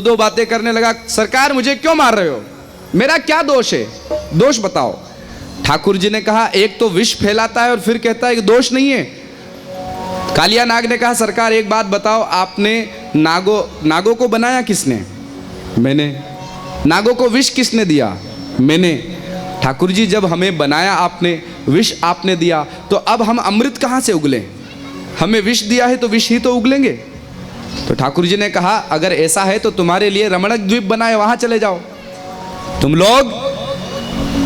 दो बातें करने लगा। सरकार मुझे क्यों मार रहे हो, मेरा क्या दोष है, दोष बताओ। ठाकुर जी ने कहा एक तो विष फैलाता है और फिर कहता है कि दोष नहीं है। कालिया नाग ने कहा सरकार एक बात बताओ, आपने नागों को बनाया किसने? मैंने। नागों को विष किसने दिया? मैंने। ठाकुर जी जब हमें बनाया आपने, विष आपने दिया, तो अब हम अमृत कहाँ से उगले? हमें विष दिया है तो विष ही तो उगलेंगे। तो ठाकुर जी ने कहा अगर ऐसा है तो तुम्हारे लिए रमणक द्वीप बनाए, वहां चले जाओ। तुम लोग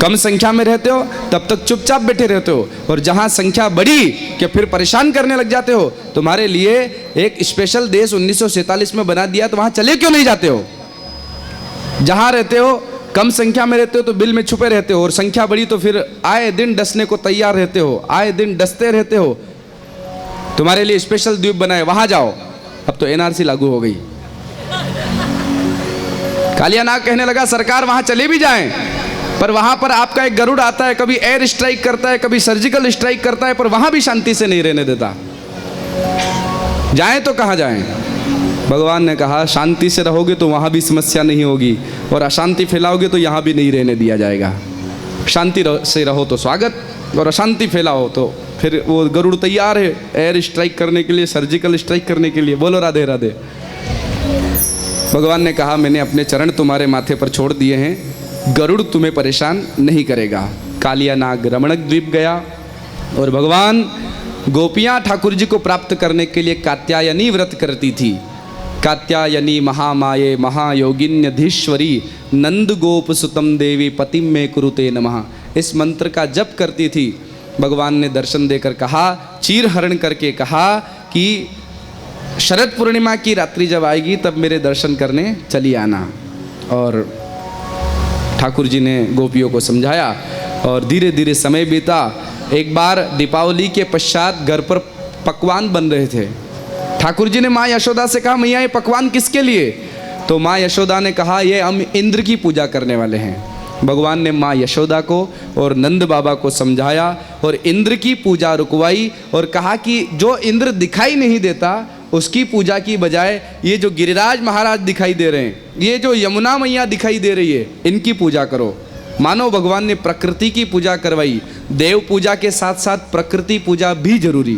कम संख्या में रहते हो तब तक चुपचाप बैठे रहते हो, और जहां संख्या बढ़ी कि फिर परेशान करने लग जाते हो। तुम्हारे लिए एक स्पेशल देश 1947 में बना दिया, तो वहां चले क्यों नहीं जाते हो? जहां रहते हो कम संख्या में रहते हो तो बिल में छुपे रहते हो, और संख्या बढ़ी तो फिर आए दिन डसने को तैयार रहते हो, आए दिन डसते रहते हो। तुम्हारे लिए स्पेशल द्वीप बनाए, वहां जाओ। अब तो एनआरसी लागू हो गई। कालिया नाग कहने लगा सरकार वहां चले भी जाएं, पर वहां पर आपका एक गरुड़ आता है, कभी एयर स्ट्राइक करता है, कभी सर्जिकल स्ट्राइक करता है, पर वहां भी शांति से नहीं रहने देता। जाएं तो कहां जाएं? भगवान ने कहा शांति से रहोगे तो वहां भी समस्या नहीं होगी, और अशांति फैलाओगे तो यहां भी नहीं रहने दिया जाएगा। शांति से रहो तो स्वागत, और अशांति फैलाओ तो फिर वो गरुड़ तैयार है एयर स्ट्राइक करने के लिए, सर्जिकल स्ट्राइक करने के लिए। बोलो राधे राधे। भगवान ने कहा मैंने अपने चरण तुम्हारे माथे पर छोड़ दिए हैं, गरुड़ तुम्हें परेशान नहीं करेगा। कालिया नाग रमणक द्वीप गया, और भगवान गोपियाँ ठाकुर जी को प्राप्त करने के लिए कात्यायनी व्रत करती थी। कात्यायनी महामाये महायोगिन्यधीश्वरी नंद गोप सुतम देवी पतिम में कुरुते नमः, इस मंत्र का जप करती थी। भगवान ने दर्शन देकर कहा, चीर हरण करके कहा कि शरद पूर्णिमा की रात्रि जब आएगी तब मेरे दर्शन करने चली आना। और ठाकुर जी ने गोपियों को समझाया, और धीरे धीरे समय बीता। एक बार दीपावली के पश्चात घर पर पकवान बन रहे थे। ठाकुर जी ने माँ यशोदा से कहा मैया ये पकवान किसके लिए? तो माँ यशोदा ने कहा ये हम इंद्र की पूजा करने वाले हैं। भगवान ने माँ यशोदा को और नंद बाबा को समझाया और इंद्र की पूजा रुकवाई, और कहा कि जो इंद्र दिखाई नहीं देता उसकी पूजा की बजाय ये जो गिरिराज महाराज दिखाई दे रहे हैं, ये जो यमुना मैया दिखाई दे रही है, इनकी पूजा करो। मानो भगवान ने प्रकृति की पूजा करवाई। देव पूजा के साथ साथ प्रकृति पूजा भी जरूरी।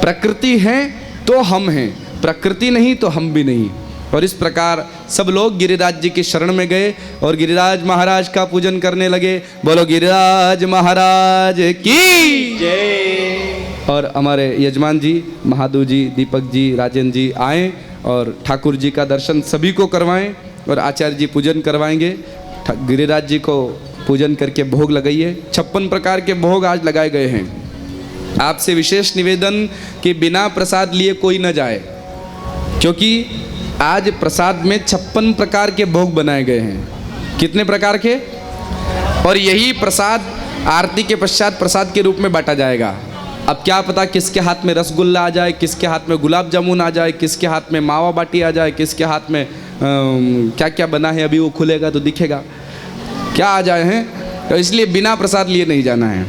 प्रकृति है तो हम हैं, प्रकृति नहीं तो हम भी नहीं। और इस प्रकार सब लोग गिरिराज जी के शरण में गए और गिरिराज महाराज का पूजन करने लगे। बोलो गिरिराज महाराज की जय। और हमारे यजमान जी, महादेव जी, दीपक जी, राजेंद्र जी आए और ठाकुर जी का दर्शन सभी को करवाएं, और आचार्य जी पूजन करवाएंगे। गिरिराज जी को पूजन करके भोग लगाइए। 56 प्रकार के भोग आज लगाए गए हैं। आपसे विशेष निवेदन कि बिना प्रसाद लिए कोई न जाए, क्योंकि आज प्रसाद में 56 प्रकार के भोग बनाए गए हैं। कितने प्रकार के? और यही प्रसाद आरती के पश्चात प्रसाद के रूप में बांटा जाएगा। अब क्या पता किसके हाथ में रसगुल्ला आ जाए, किसके हाथ में गुलाब जामुन आ जाए, किसके हाथ में मावा बाटी आ जाए, किसके हाथ में क्या क्या बना है, अभी वो खुलेगा तो दिखेगा क्या आ जाए हैं। तो इसलिए बिना प्रसाद लिए नहीं जाना है।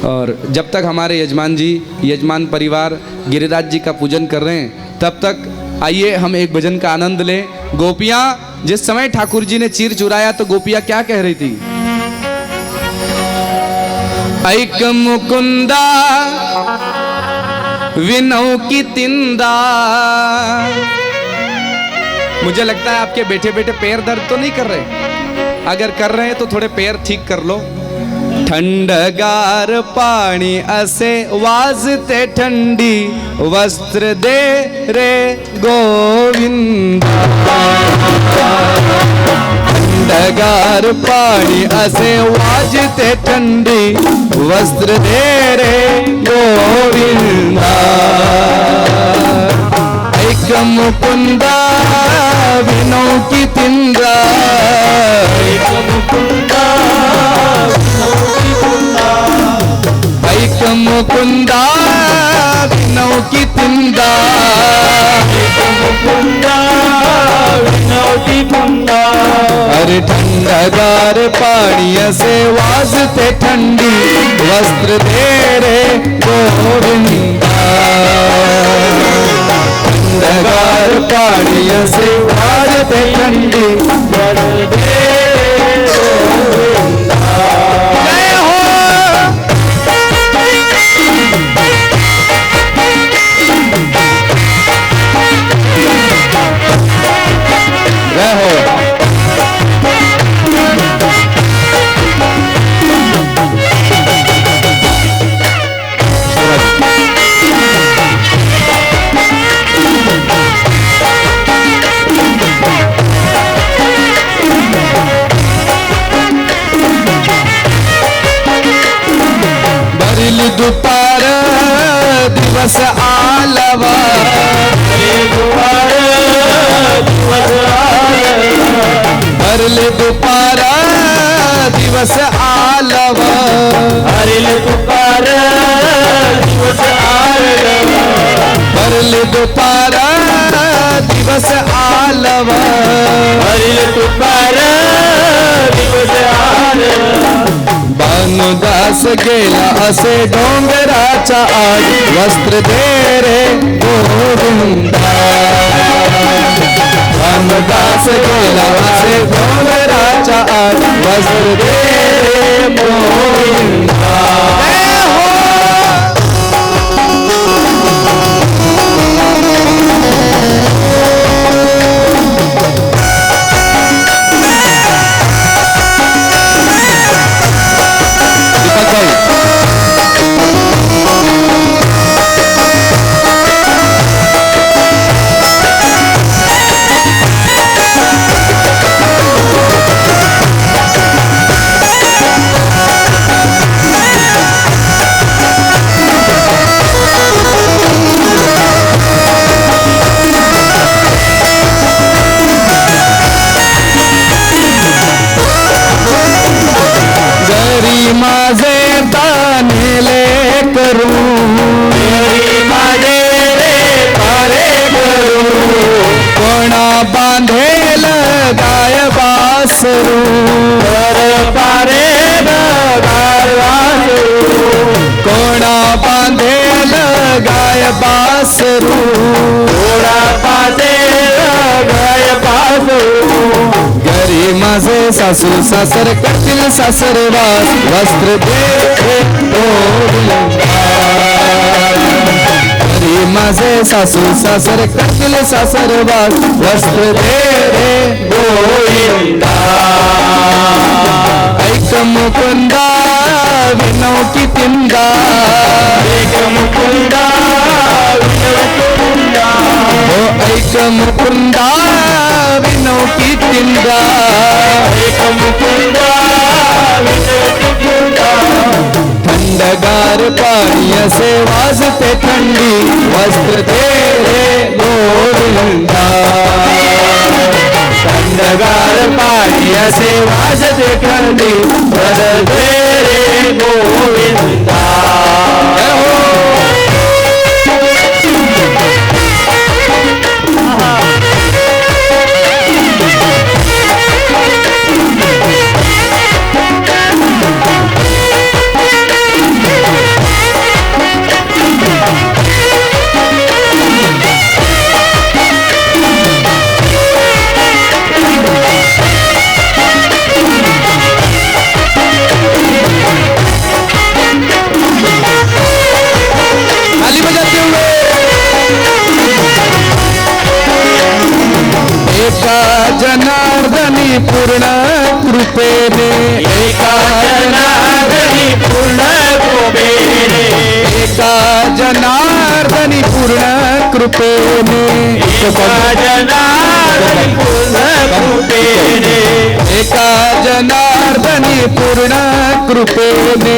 और जब तक हमारे यजमान जी, यजमान परिवार गिरिराज जी का पूजन कर रहे हैं, तब तक आइए हम एक भजन का आनंद लें। गोपियाँ जिस समय ठाकुर जी ने चीर चुराया तो गोपियाँ क्या कह रही थी? ऐक मुकुंदा विनौ की तिंदा। मुझे लगता है आपके बैठे बैठे पैर दर्द तो नहीं कर रहे? अगर कर रहे हैं तो थोड़े पैर ठीक कर लो। थंडगार पाणी असे वाजते ठंडी, वस्त्र दे रे गोविंद। थंडगार पाणी असे वाजते ठंडी, वस्त्र दे रे गोविंद। ऐक मुकुंदा विनौ की तिंदा। ऐक मुकुंदा ऐक मुकुंदा विनौ की तिंदा। अरे ठंडगार पानी से वाजते ठंडी, वस्त्र दे रे गोविंदा। थंडगार पाणी असे वाजते थंडी वरदे गोविंदा जय हो जय हो दुपार दिवस आलवा दुपार दिवस आलवा भरले दुपार दिवस आलवा भरले दुपार दिवस आलवा भरले दुपार दिवस आलवा भरले दुपार दिवस आलवा भानुदास गेला असे डोंगराच्या आड वस्त्र दे रे गोविंदा भानुदास गेला असे डोंगराच्या आड वस्त्र दे रे गोविंदा माझे तानेले करू माझे रे पारे करू कोणा बांधेल गाय बासरू पारे गाय बासरू कोणा बांधेल गाय बासरू कोणा बांधेल गाय बासरू घरी माझे सासू सासर करतील सासरवास वस्त्र दे घरी माझे सासू सासर करतील सासरवास वस्त्र दे रे गोविंदा ऐक मुकुंदा विनव कितींदा ऐक मुकुंदा हो ऐक मुकुंदा विनव कितींदा ऐक मुकुंदा थंडगार पाणी असे वाजते थंडी वस्त्र दे रे गोविंदा थंडगार पाणी असे वाजते थंडी वस्त्र दे रे गोविंदा जनार्दनी पूर्ण कृपेने एका जनार्दनी पूर्ण कृपेने एका जनार्दनी पूर्ण कृपेने एका जनार्दनी पूर्ण कृपेने एका जनार्दनी पूर्ण कृपेने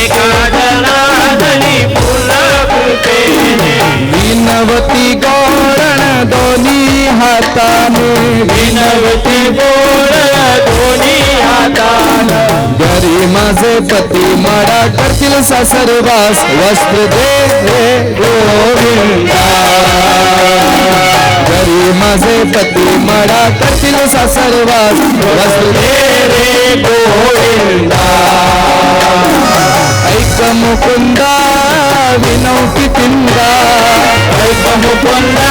एका जनार्दनी पूर्ण कृपेने विनवती गौरण दोन्ही हाताने विनवती गौरण दोन्ही हाताने घरी माझे पती माडा करतील सासरवास वस्त्र दे रे गोविंदा घरी माझे पती माडा करतील सासरवास वस्त्र दे रे गोविंदा ऐक मुकुंदा विनौ की चिंता, ऐक मुकुंदा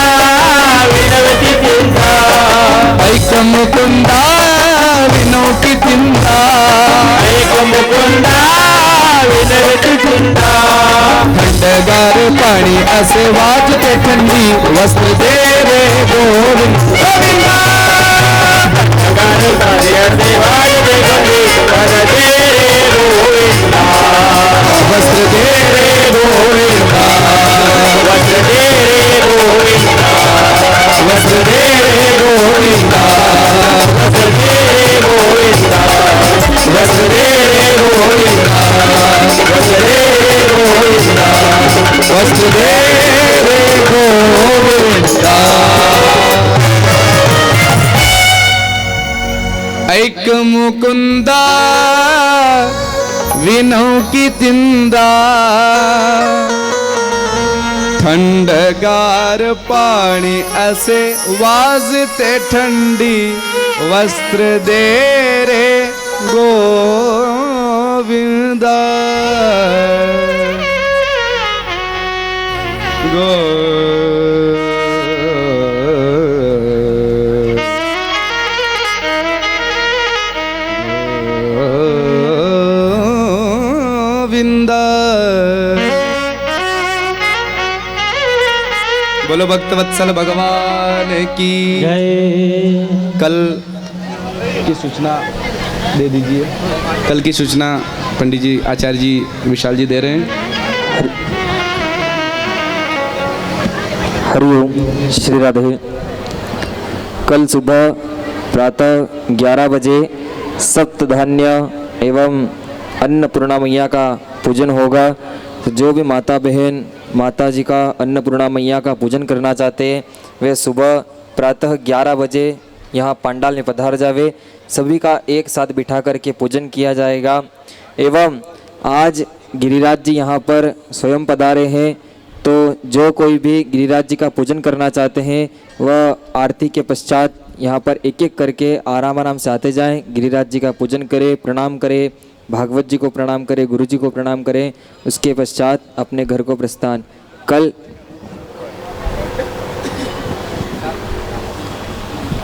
विनवती चिंता, ऐक मुकुंदा विनौ की चिंता, ऐक मुकुंदा विनवती चिंता, थंडगार पाणी असे वाजते थंडी, वस्त्र दे रे गोविंद गोविंदा, गाणे सारे असे वाजते गंगे, वर दे रे गोविंदा, वस्त्र दे रे गोविंदा, वस्त्र दे रे गोविंदा, वस्त्र दे रे गोविंदा, वस्त्र दे रे गोविंदा, वस्त्र दे रे गोविंदा, वस्त्र दे रे गोविंदा, वस्त्र दे रे गोविंदा। ऐक मुकुंदा विनौ की चिंदा, थंडगार पाणी असे वाजते थंडी, वस्त्र दे रे गोविंदा, गोविंदा। बोलो भक्तवत्सल भगवान की जय। कल की सूचना दे दीजिए। कल की सूचना पंडित जी, आचार्य जी, विशाल जी दे रहे हैं। हरिओम श्री राधे। कल सुबह प्रातः 11 बजे सप्त धान्य एवं अन्नपूर्णा मैया का पूजन होगा। तो जो भी माता बहन माता जी का अन्नपूर्णा मैया का पूजन करना चाहते हैं वे सुबह प्रातः 11 बजे यहाँ पंडाल में पधार जावे। सभी का एक साथ बिठा करके पूजन किया जाएगा। एवं आज गिरिराज जी यहाँ पर स्वयं पधारे हैं, तो जो कोई भी गिरिराज जी का पूजन करना चाहते हैं वह आरती के पश्चात यहाँ पर एक एक करके आराम आराम से आते जाएं। गिरिराज जी का पूजन करें, प्रणाम करें, भागवत जी को प्रणाम करें, गुरु जी को प्रणाम करें, उसके पश्चात अपने घर को प्रस्थान। कल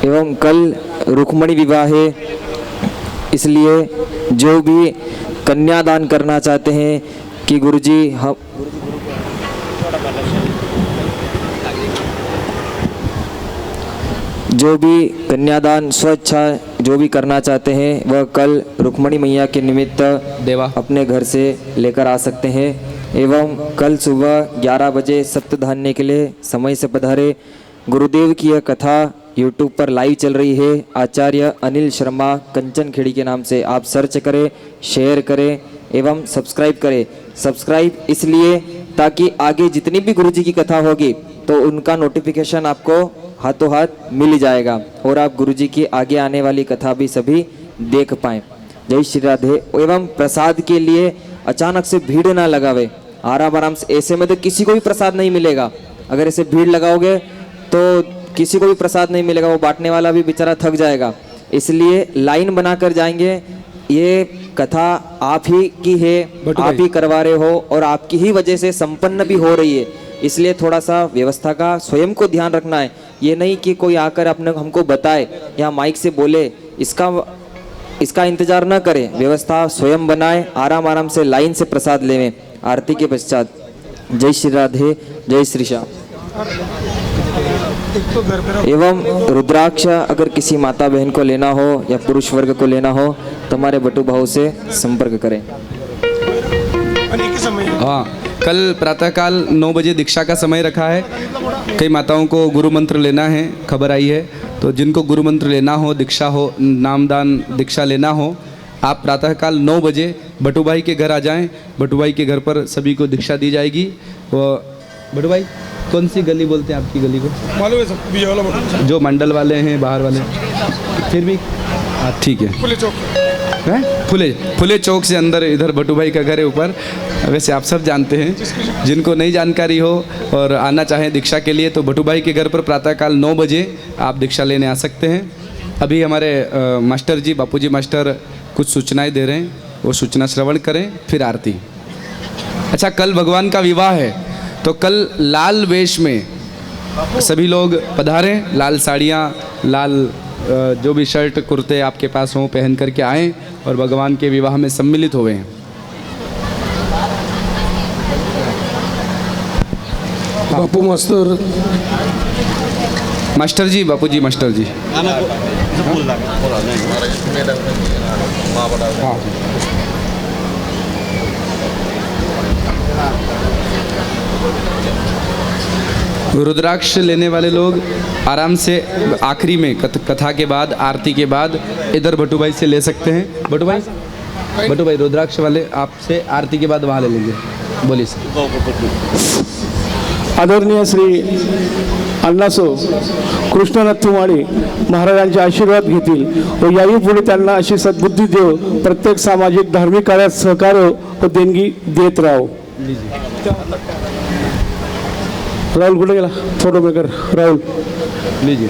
एवं कल रुक्मणी विवाह है, इसलिए जो भी कन्यादान करना चाहते हैं कि गुरुजी हम जो भी कन्यादान स्वेच्छा जो भी करना चाहते हैं वह कल रुक्मणी मैया के निमित्त देवा अपने घर से लेकर आ सकते हैं। एवं कल सुबह 11 बजे सप्तधान्य के लिए समय से पधारे। गुरुदेव की यह कथा यूट्यूब पर लाइव चल रही है। आचार्य अनिल शर्मा कंचन खेड़ी के नाम से आप सर्च करें, शेयर करें एवं सब्सक्राइब करें। सब्सक्राइब इसलिए ताकि आगे जितनी भी गुरुजी की कथा होगी तो उनका नोटिफिकेशन आपको हाथों हाथ मिल ही जाएगा और आप गुरुजी की आगे आने वाली कथा भी सभी देख पाएँ। जय श्री राधे। एवं प्रसाद के लिए अचानक से भीड़ ना लगावे, आराम आराम से। ऐसे में तो किसी को भी प्रसाद नहीं मिलेगा। अगर ऐसे भीड़ लगाओगे तो किसी को भी प्रसाद नहीं मिलेगा, वो बांटने वाला भी बेचारा थक जाएगा। इसलिए लाइन बनाकर जाएंगे। ये कथा आप ही की है, आप ही करवा रहे हो और आपकी ही वजह से संपन्न भी हो रही है। इसलिए थोड़ा सा व्यवस्था का स्वयं को ध्यान रखना है। ये नहीं कि कोई आकर अपने हमको बताए या माइक से बोले, इसका इंतजार न करें। व्यवस्था स्वयं बनाए, आराम आराम से लाइन से प्रसाद लेवें आरती के पश्चात। जय श्री राधे, जय श्री श्याम। एवं रुद्राक्ष अगर किसी माता बहन को लेना हो या पुरुष वर्ग को लेना हो तो हमारे बटू भाव से संपर्क करें। हाँ, कल प्रातःकाल 9 बजे दीक्षा का समय रखा है। कई माताओं को गुरु मंत्र लेना है, खबर आई है। तो जिनको गुरु मंत्र लेना हो, दीक्षा हो, नामदान दीक्षा लेना हो, आप प्रातःकाल 9 बजे बटू भाई के घर आ जाएं। बटू भाई के घर पर सभी को दीक्षा दी जाएगी। वो बटू भाई कौन सी गली बोलते हैं आपकी गली को? मालूम है सब, ये वाला बटू। जो मंडल वाले हैं, बाहर वाले, फिर भी हाँ ठीक है। फुले चौक है, फुले चौक से अंदर इधर बटू भाई का घर है ऊपर। वैसे आप सब जानते हैं। जिनको नई जानकारी हो और आना चाहें दीक्षा के लिए तो बटू भाई के घर पर प्रातःकाल 9 बजे आप दीक्षा लेने आ सकते हैं। अभी हमारे मास्टर जी, बापूजी मास्टर कुछ सूचनाएं दे रहे हैं, वो सूचना श्रवण करें, फिर आरती। अच्छा, कल भगवान का विवाह है, तो कल लाल वेश में सभी लोग पधारें, लाल साड़ियाँ, लाल जो भी शर्ट कुर्ते आपके पास हों पहन करके आएँ और भगवान के विवाह में सम्मिलित हुए हैं। बापू मास्तर मास्टर जी, बापू जी, मास्टर जी। रुद्राक्ष लेने वाले लोग आराम से आखिरी में कथा के बाद, आरती के बाद इधर भट्टू भाई से ले सकते हैं। भट्टू भाई रुद्राक्ष वाले आपसे आरती के बाद वहाँ ले लेंगे। बोलिए सर। आदरणीय श्री अण्णासो कृष्णनाथ तुमाडी महाराजांचे आशीर्वाद घेतील व याही पुढे त्यांना अशी सद्बुद्धी देव प्रत्येक सामाजिक धार्मिक कार्यात सहकार्य व देणगी देत राहो। राहुल कुठे गेला? फोटो मेकर राहुल, लीजिए।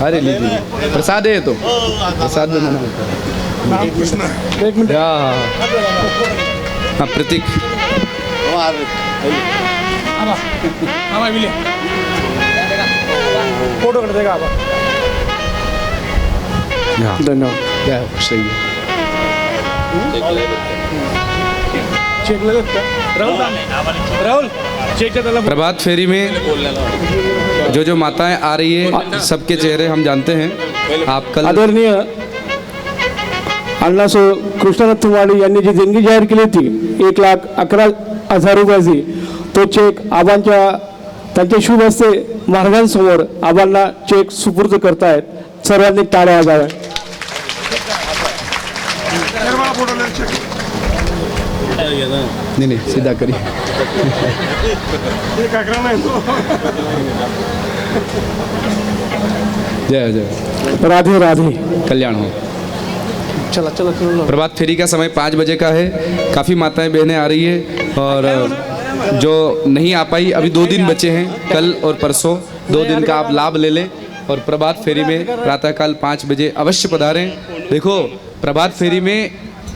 अरे लीजिए, प्रसाद है तो प्रसाद बनाना होता है। एक मिनट। हाँ, प्रतीक। फोटो कर देगा आप। धन्यवाद। क्या है, खुश रहिए। चेक ले लेते राहुल चेक कर। प्रभात फेरी में जो माताएं आ रही है, सबके चेहरे हम जानते हैं। आप कल आदरणीय अण्णासो कृष्णनाथ तुमाडी यांनी जी देणगी जाहीर केली होती 1,11,000 रुपयाची, तो चेक आबांच्या त्यांच्या शुभ हस्ते महाराजांसमोर आबांना चेक सुपूर्द करतायत। सर्वांनी टाळ्या वाजवा। नहीं सीधा करिए। जय जय, राधे राधे, कल्याण हो। चला चला चलो। प्रभात फेरी का समय 5 बजे का है। काफ़ी माताएं बहनें आ रही है और जो नहीं आ पाई, अभी 2 दिन बचे हैं, कल और परसों 2 दिन का आप लाभ ले लें और प्रभात फेरी में प्रातःकाल 5 बजे अवश्य पधारें। देखो, प्रभात फेरी में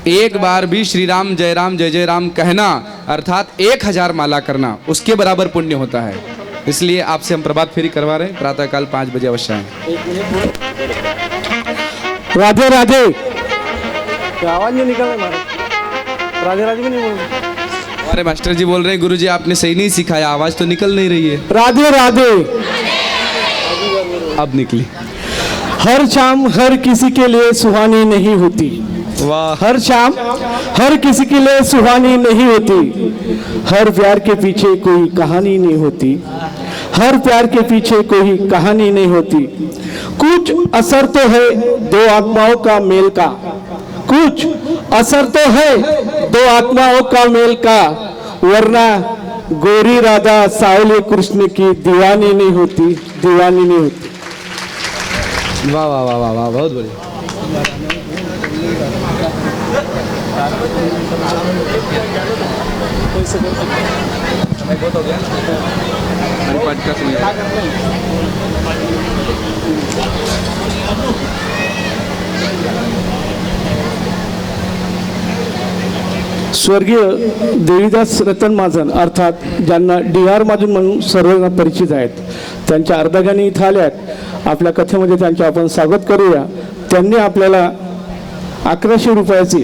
एक बार भी श्री राम जय जय राम कहना अर्थात 1000 माला करना, उसके बराबर पुण्य होता है। इसलिए आपसे हम प्रभात फेरी करवा रहे हैं। प्रातःकाल 5 बजे अवश्य आएं। राधे राधे। आवाज नहीं निकल रहा, राधे राधे भी नहीं बोल रहे। हमारे मास्टर जी बोल रहे हैं, गुरुजी आपने सही नहीं सिखाया, आवाज़ तो निकल नहीं रही है। राधे राधे। अब निकली। हर शाम हर किसी के लिए सुहानी नहीं होती। वाह। हर शाम हर किसी के लिए सुहानी नहीं होती। हर प्यार के पीछे कोई कहानी नहीं होती। हर प्यार के पीछे कोई कहानी नहीं होती। कुछ असर तो है दो आत्माओं का मेल का। कुछ असर तो है दो आत्माओं का मेल का, वरना गोरी राधा सावले कृष्ण की दीवानी नहीं होती, दीवानी नहीं होती। वाह वाह वाह वाह वाह, बहुत बढ़िया। बहुत हो गया। हरिपाठ का समय। स्वर्गीय देवीदास रतन महाजन अर्थात ज्यांना डी.आर. महाजन म्हणून सर्वांना परिचित आहेत, त्यांच्या अर्धांगिनी इथं आल्यात। आपल्या कथेमध्ये त्यांचे आपण स्वागत करूया। त्यांनी आपल्याला 1100 रुपयाची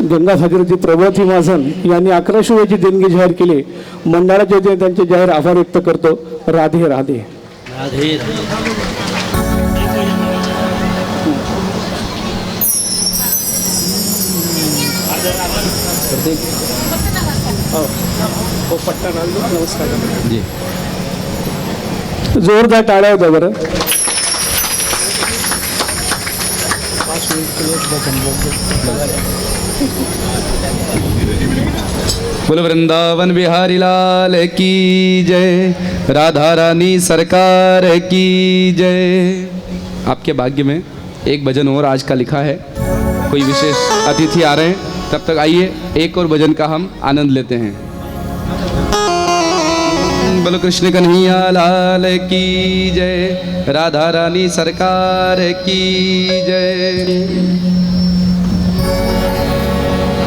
गंगा भागीरथी प्रभावती महाजन यांनी 1100 रुपयाची देणगी जाहीर केली। मंडळाच्या वतीने त्यांचे जाहीर आभार व्यक्त करतो। राधे राधे। जी, जोरदार टाळ्या होत्या बरं। बोल वृंदावन बिहारी लाल की जय, राधा रानी सरकार की जय। आपके भाग्य में एक भजन और आज का लिखा है। कोई विशेष अतिथि आ रहे हैं, तब तक आइए एक और भजन का हम आनंद लेते हैं। बोलो कृष्ण कन्हैया लाल की जय, राधा रानी सरकार की जय।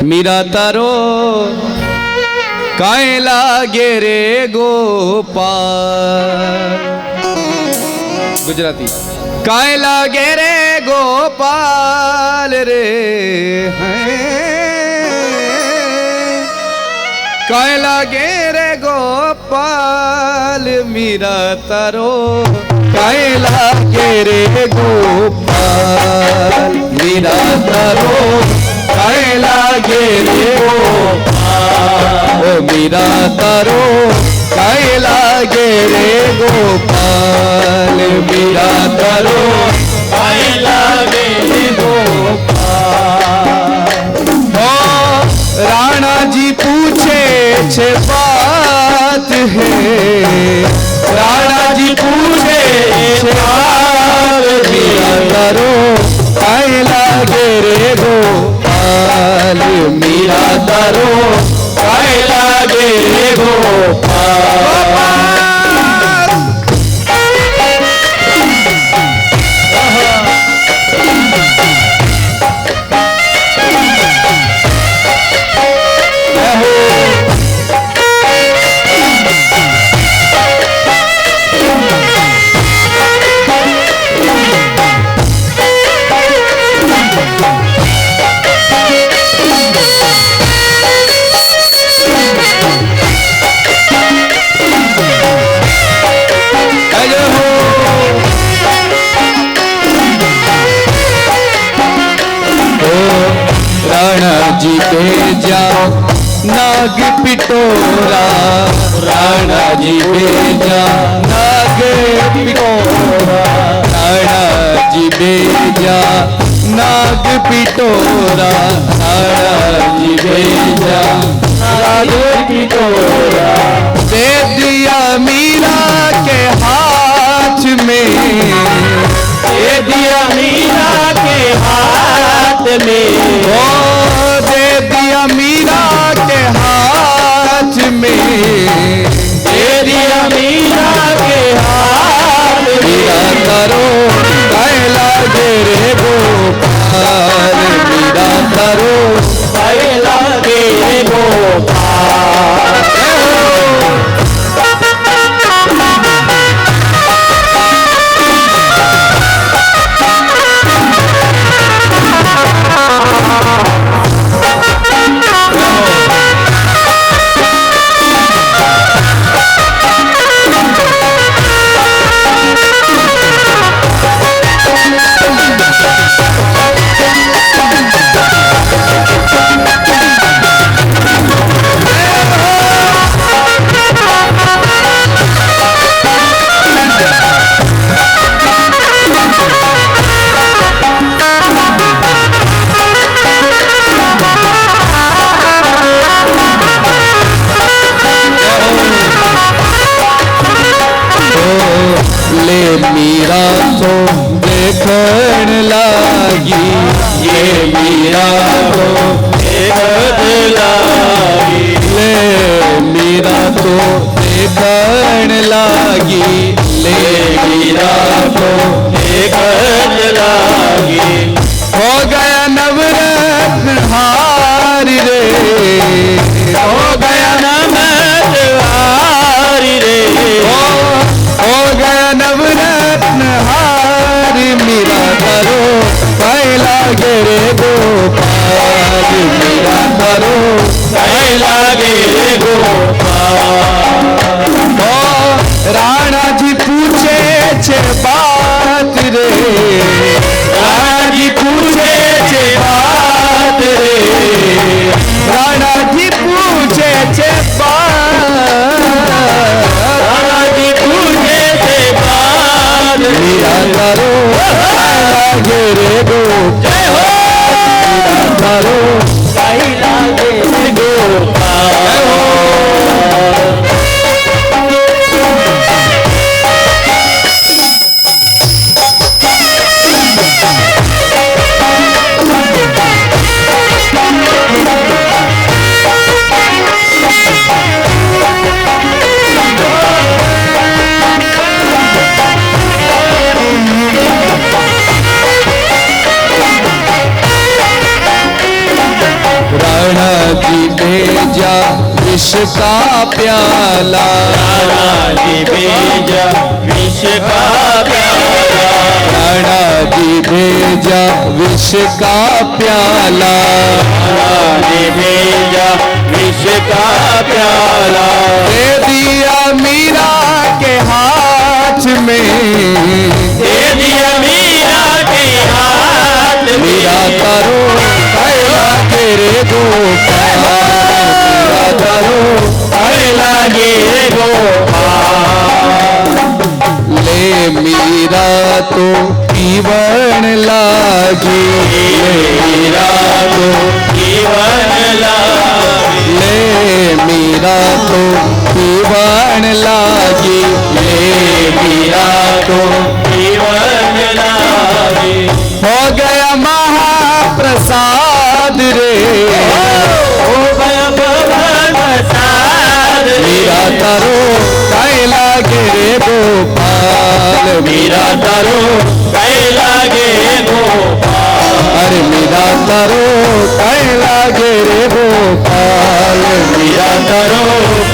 मीरा तारो काहे लागे रे गोपाल। गुजराती। काहे लागे रे गोपाल रे काहे लागे रे गोपाल मीरा तारो काहे लागे रे गोपाल मीरा तारो काहे लागे रे गोपाल ओ मीरा तारो काहे लागे रे गोपाल मीरा तारो काहे लागे रे गोपाल। ओ राणा जी पूछे छे बात है राणा जी पूछे छे बात मीरा तारो काहे लागे रे गोपाल मीरा तारो काहे लागे रे गोपाल। जी भेजा नाग पिटोरा राणा जी भेजा नाग पिटोरा राणा जी भेजा नाग पिटोरा राणा जी भेजा नाग पिटोरा दे दिया मीरा के हाथ में दे दिया मीरा के हाथ में दे दिया मीरा के हाथ में दे दिया मीरा के हाथ मीरा तारो काहे लागे रे गोपाल मीरा तारो काहे लागे रे गोपाल। मीरा तो देखण लागी ये मीरा तो देखण लागी ले मीरा तो देखण लागी ले मीरा तो देखण लागी हो गया नवरत्न हार रे हो गया नवरत्न हार रे हो गया नवरत्न हार मीरा तारो काहे लागे रे गोपाल मीरा तारो काहे लागे रे गोपाल। ओ राणा जी पूछे छे बात रे राणा जी पूछे छे बात रे राणा जी पूछे छे बात राणा जी पूछे छे बात मीरा तारो लागे रे गो जय हो मीरा तारो काहे लागे रे गोपाल जय हो। का प्याला राणा जी भेजा विष का प्याला राणा जी भेजा विष का प्याला राणा जी भेजा विष का प्याला दे दिया मीरा के हाथ में दे दिया मीरा के हाथ में मीरा करो कैला तेरे गोपाल मीरा करो कैला गे गोपाल ले मीरा तो पीवन लागी मीरा को जीवन लागे ले मीरा तो पीवन लागी ले मीरा तो जीवन लागे हो गया महाप्रसाद रे ओ भगवान साध मीरा तारो कैला गिरे गोपाल मीरा तारो कैला गे गोपाल अरे मीरा तारो कैला गिरे गोपाल मीरा तारो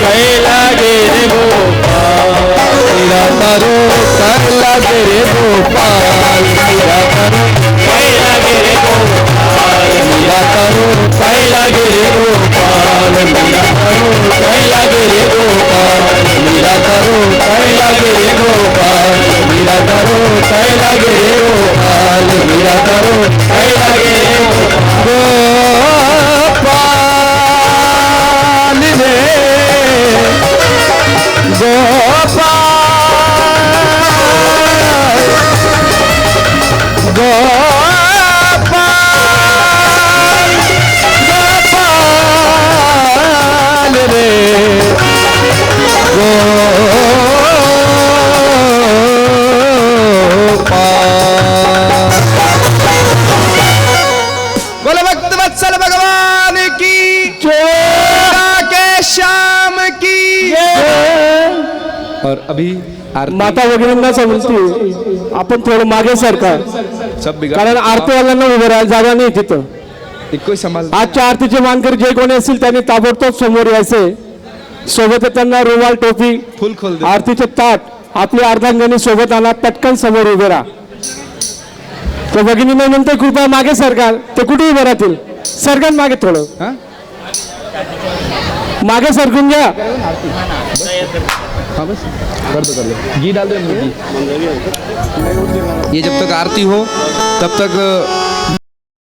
कैला गे गोपाल मीरा तारो कैला गिरे गोपाल मीरा तारो कैला गे गोपाल मीरा तारो कैला गिरे गोपाल मीरा तारो कैला गिरे गोपाल मीरा तारो कैला गिरे गोपाल मीरा तारो कैला गिरे गोपाल मीरा तारो कैला गे गोपाल रे गोपाल गोपाल रे गोपाल बोलो भक्त वत्सल भगवान की के श्याम की और अभी आरती माता भगिनींना सांगते आपण थोडं मागे सरका सब बिघा कारण आरतीवाल्यांना उभं राहायला जागा नाही तिथं इको संभाल आजच्या आरतीचे मानकरी जे कोणी असतील त्यांनी ताबडतोब समोर यायचे सोबत त्यांना रुमाल टोपी फुल खोल दे आरतीचे ताट आपली अर्धांगिनी सोबत आणा पटकन समोर उभे राहा तर भगिनीने नंतर कृपया मागे सरकार ते कुठे उभे राहतील सरकार मागे थोडं हाँ? मागे सरकून घ्या हाँ बस कर दो घी डाल दो ये जब तक आरती हो तब तक